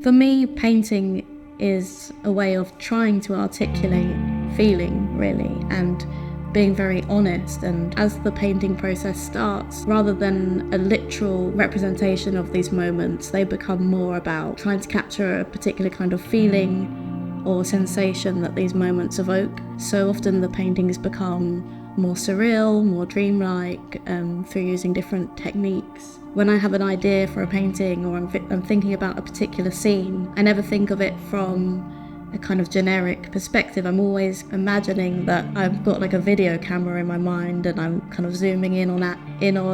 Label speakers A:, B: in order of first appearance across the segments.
A: For me, painting is a way of trying to articulate feeling, really, and being very honest. And as the painting process starts, rather than a literal representation of these moments, they become more about trying to capture a particular kind of feeling or sensation that these moments evoke. So often the paintings become more surreal, more dreamlike, through using different techniques. When I have an idea for a painting, or I'm thinking about a particular scene, I never think of it from a kind of generic perspective. I'm always imagining that I've got like a video camera in my mind and I'm kind of zooming in on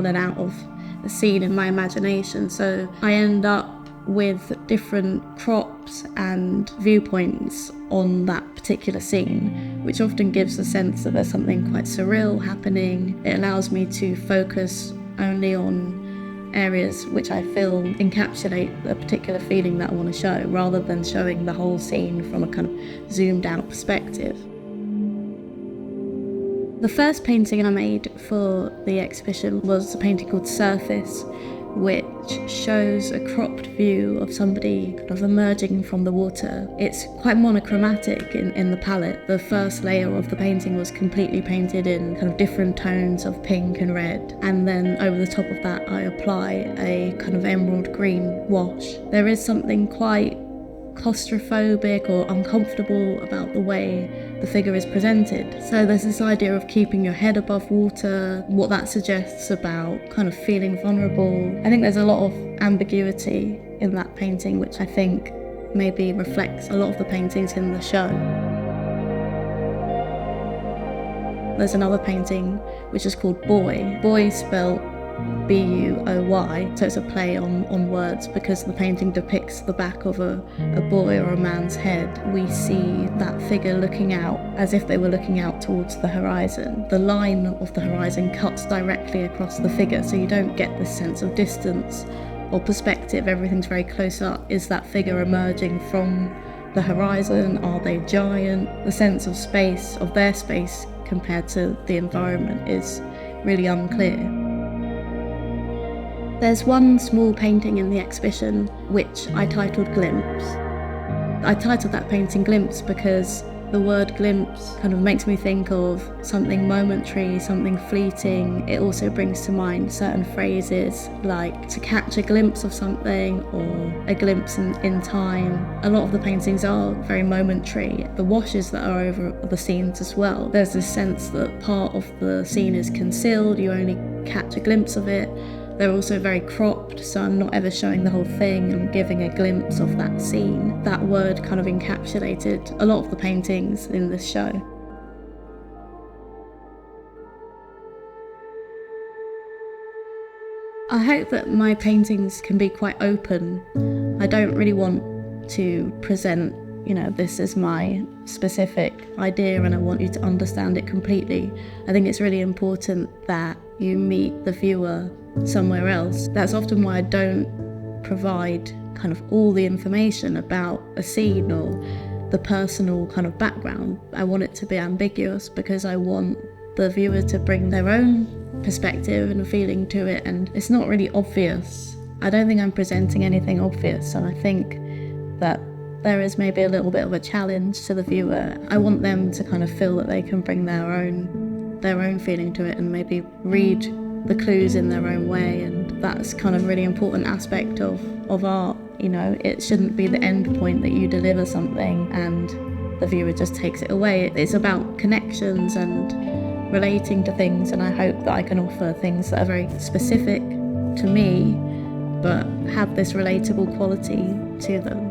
A: and out of the scene in my imagination. So I end up with different crops and viewpoints on that particular scene, which often gives a sense that there's something quite surreal happening. It allows me to focus only on areas which I feel encapsulate a particular feeling that I want to show, rather than showing the whole scene from a kind of zoomed out perspective. The first painting I made for the exhibition was a painting called Surface, which shows a cropped view of somebody kind of emerging from the water. It's quite monochromatic in the palette. The first layer of the painting was completely painted in kind of different tones of pink and red, and then over the top of that I apply a kind of emerald green wash. There is something quite claustrophobic or uncomfortable about the way the figure is presented. So there's this idea of keeping your head above water, what that suggests about kind of feeling vulnerable. I think there's a lot of ambiguity in that painting, which I think maybe reflects a lot of the paintings in the show. There's another painting which is called Boy. Boy spelled B-U-O-Y, so it's a play on words, because the painting depicts the back of a boy or a man's head. We see that figure looking out as if they were looking out towards the horizon. The line of the horizon cuts directly across the figure, so you don't get this sense of distance or perspective. Everything's very close up. Is that figure emerging from the horizon? Are they giant? The sense of space, of their space compared to the environment, is really unclear. There's one small painting in the exhibition which I titled Glimpse. I titled that painting Glimpse because the word glimpse kind of makes me think of something momentary, something fleeting. It also brings to mind certain phrases like to catch a glimpse of something, or a glimpse in time. A lot of the paintings are very momentary. The washes that are over the scenes as well, there's this sense that part of the scene is concealed, you only catch a glimpse of it. They're also very cropped, so I'm not ever showing the whole thing, I'm giving a glimpse of that scene. That word kind of encapsulated a lot of the paintings in this show. I hope that my paintings can be quite open. I don't really want to present, this is my specific idea and I want you to understand it completely. I think it's really important that you meet the viewer somewhere else. That's often why I don't provide kind of all the information about a scene or the personal kind of background. I want it to be ambiguous because I want the viewer to bring their own perspective and feeling to it, and it's not really obvious. I don't think I'm presenting anything obvious, and I think that there is maybe a little bit of a challenge to the viewer. I want them to kind of feel that they can bring their own feeling to it and maybe read the clues in their own way, and that's kind of a really important aspect of art. It shouldn't be the end point that you deliver something and the viewer just takes it away. It's about connections and relating to things, and I hope that I can offer things that are very specific to me but have this relatable quality to them.